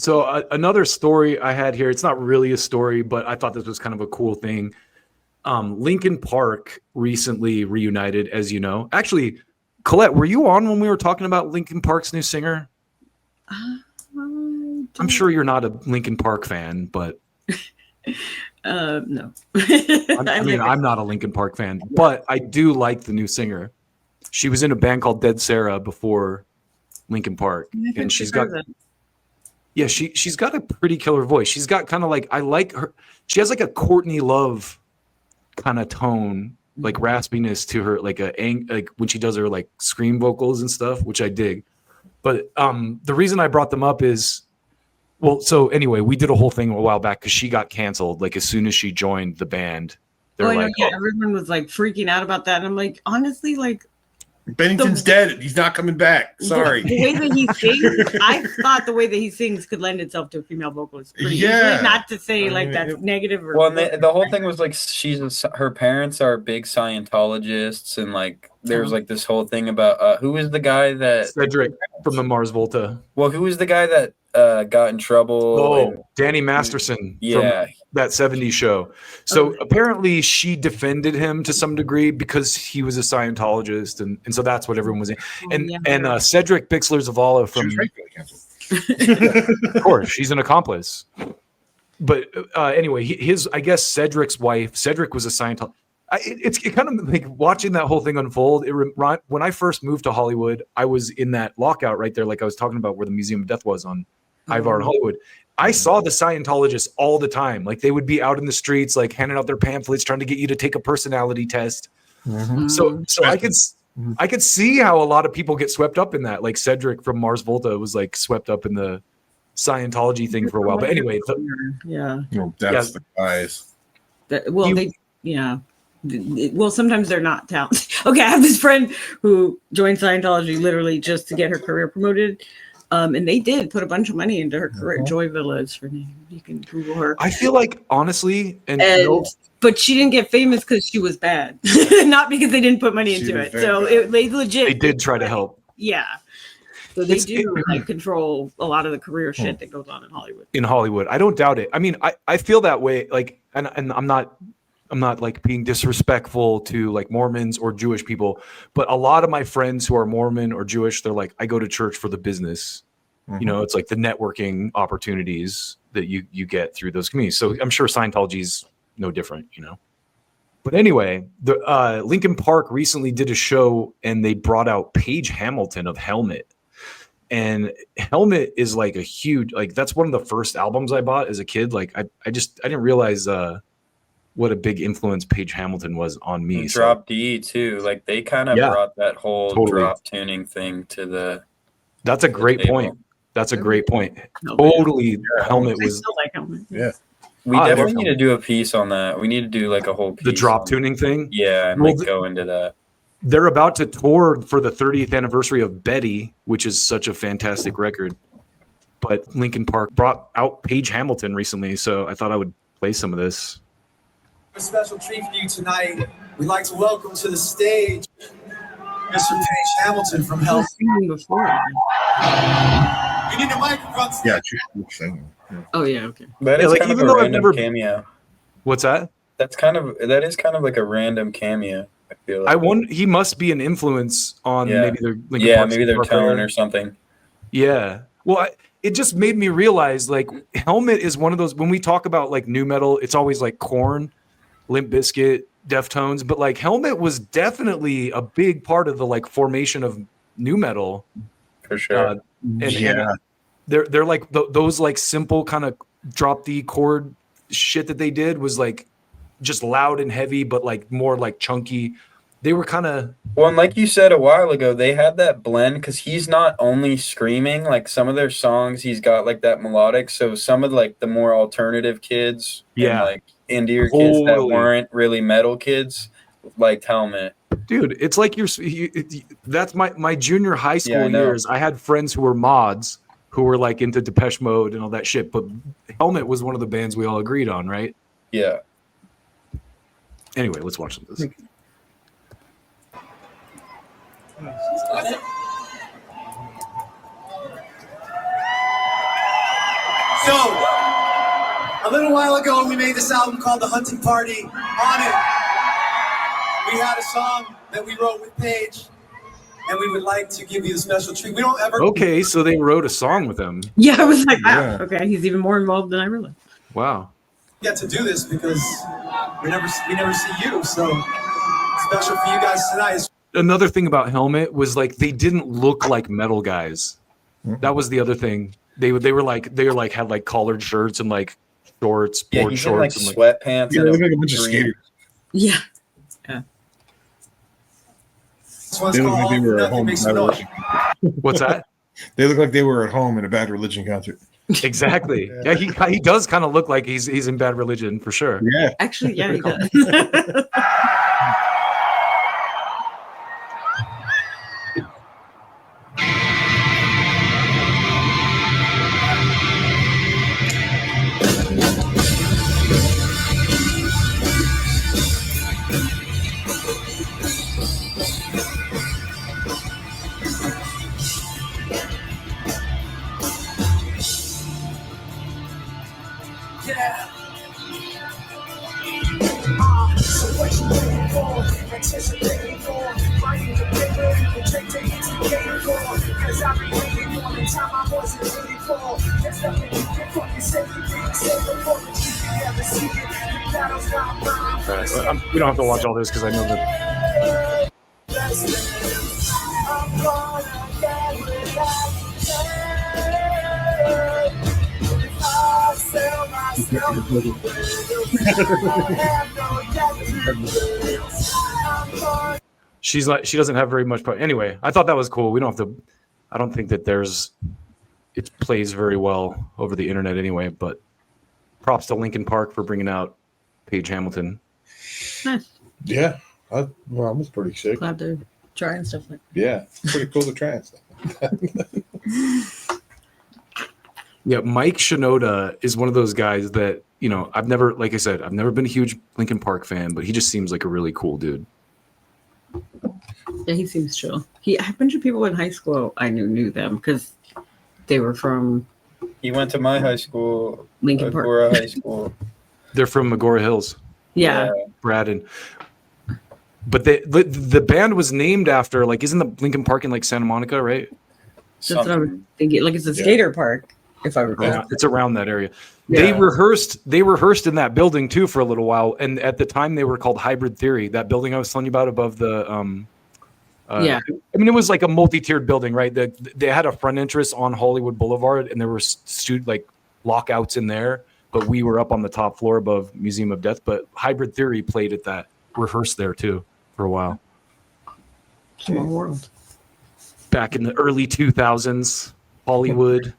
So another story I had here, it's not really a story, but I thought this was kind of a cool thing. Linkin Park recently reunited, as you know. Actually, Colette, were you on when we were talking about Linkin Park's new singer? I'm sure you're not a Linkin Park fan, but no. I'm not a Linkin Park fan, but I do like the new singer. She was in a band called Dead Sarah before Linkin Park, and she's got she's got a pretty killer voice. She's got kind of like, I like her. She has like a Courtney Love kind of tone, like raspiness to her, like like when she does her like scream vocals and stuff, which I dig. But the reason I brought them up is, well, so anyway, we did a whole thing a while back because she got canceled like as soon as she joined the band. They're like, everyone was like freaking out about that, and I'm like, honestly, like, Bennington's dead. He's not coming back. Sorry. The way that he sings, I thought the way that he sings could lend itself to a female vocalist pretty easily. Not to say like that's negative. Or the whole thing was like her parents are big Scientologists, and like there's like this whole thing about who is the guy that Cedric from the Mars Volta. Well, who was the guy that got in trouble? Oh, Danny Masterson. Yeah. From that 70s show. So apparently she defended him to some degree because he was a Scientologist, and so that's what everyone was in. And Cedric Bixler Zavala from of course, she's an accomplice. But anyway, I guess Cedric's wife, Cedric was a Scientologist. It's kind of like watching that whole thing unfold. When I first moved to Hollywood, I was in that lockout right there, like I was talking about, where the Museum of Death was on Ivar in Hollywood. I saw the Scientologists all the time. Like they would be out in the streets, like handing out their pamphlets, trying to get you to take a personality test. Mm-hmm. So I could see how a lot of people get swept up in that. Like Cedric from Mars Volta was like swept up in the Scientology thing for a while. But anyway, that's the guys. Well, sometimes they're not talented. Okay, I have this friend who joined Scientology literally just to get her career promoted. And they did put a bunch of money into her career. Joy Villa is her name. You can Google her. I feel like, honestly, but she didn't get famous because she was bad, not because they didn't put money into it. So they legit. They did try to help. Yeah. So they do like control a lot of the career shit that goes on in Hollywood. In Hollywood, I don't doubt it. I mean, I feel that way. Like, and I'm not like being disrespectful to like Mormons or Jewish people, but a lot of my friends who are Mormon or Jewish, they're like, I go to church for the business. You know, it's like the networking opportunities that you get through those communities. So I'm sure Scientology's no different, you know. But anyway, the Linkin Park recently did a show and they brought out Paige Hamilton of Helmet. And Helmet is like a huge, like that's one of the first albums I bought as a kid. Like I didn't realize what a big influence Paige Hamilton was on me. Drop D too. Like they kind of brought that whole drop tuning thing to the. That's a great point. That's a great point. Totally, Helmet was. I still like Helmet. Yeah. We definitely need to do a piece on that. We need to do like a whole piece. The drop tuning thing? Yeah, and like go into that. They're about to tour for the 30th anniversary of Betty, which is such a fantastic record. But Linkin Park brought out Paige Hamilton recently, so I thought I would play some of this. A special treat for you tonight. We'd like to welcome to the stage Mr. Paige Hamilton from Hell. Before. You need a microphone. Yeah, she's singing. Yeah. Oh yeah, okay. That is like kind even of a though random cameo. What's that? That is kind of like a random cameo. I feel like. He must be an influence on maybe their maybe their tone or something. Yeah. Well, it just made me realize like Helmet is one of those, when we talk about like new metal, it's always like Korn, Limp Bizkit, Deftones, but like Helmet was definitely a big part of the like formation of new metal. For sure. And they're like those like simple kind of drop D chord shit that they did was like just loud and heavy, but like more like chunky. They were kind of and like you said a while ago, they had that blend because he's not only screaming. Like some of their songs, he's got like that melodic. So some of like the more alternative kids, and like indie kids that weren't really metal kids, liked Helmet. Dude, it's like that's my junior high school years. I had friends who were mods who were like into Depeche Mode and all that shit, but Helmet was one of the bands we all agreed on, right? Yeah. Anyway, let's watch some of this. A little while ago, we made this album called The Hunting Party. On it, we had a song that we wrote with Paige, and we would like to give you a special treat. We don't ever. Okay, so they wrote a song with him. Yeah, I was like, wow, Yeah. okay, he's even more involved than I realized. Wow. Get to do this because we never see you. So special for you guys tonight. Another thing about Helmet was like they didn't look like metal guys. That was the other thing. They were like had like collared shirts and like shorts, Yeah, board he's in like shorts, and sweatpants. Yeah, and they look like a bunch of green- skaters. Yeah. This one's They look called like they were at Nothing home. Makes a Noise. what's that? They look like they were at home in a Bad Religion concert. Exactly. Yeah, he does kind of look like he's in Bad Religion for sure. Yeah. Actually, yeah, he does. Yeah. So what you waiting for? Anticipating for? Writing the paper, projecting into game for? Cause I've been waiting for the time I wasn't waiting for. There's nothing you can fucking say, you can't say before the truth you never see it. The battle's not mine. Right. We don't have to watch all this because I know that. I'm gonna get without I sell myself away. She's like she doesn't have very much. Anyway, I thought that was cool. We don't have to. I don't think that it plays very well over the internet anyway. But props to Linkin Park for bringing out Paige Hamilton. Nice. Yeah. I was pretty sick. Glad they're trying stuff like Yeah. Pretty cool to try and stuff. Yeah, Mike Shinoda is one of those guys that, you know, I've never been a huge Linkin Park fan, but he just seems like a really cool dude. Yeah, he seems chill. A bunch of people in high school I knew them because they were from He went to my high school, Linkin Park. Agora High School. They're from Agora Hills, Yeah. Braden. But the band was named after, like, isn't the Linkin Park in like Santa Monica, right? That's what I was Something. thinking. Like it's a Yeah. skater park, if I recall. Yeah, it's around that area. Yeah. They rehearsed in that building too for a little while, and at the time they were called Hybrid Theory. That building I was telling you about above the Yeah. I mean, it was like a multi-tiered building, right? They had a front entrance on Hollywood Boulevard, and there were like lockouts in there. But we were up on the top floor above Museum of Death. But Hybrid Theory played at that, rehearsed there too for a while. Small world. Back in the early 2000s, Hollywood.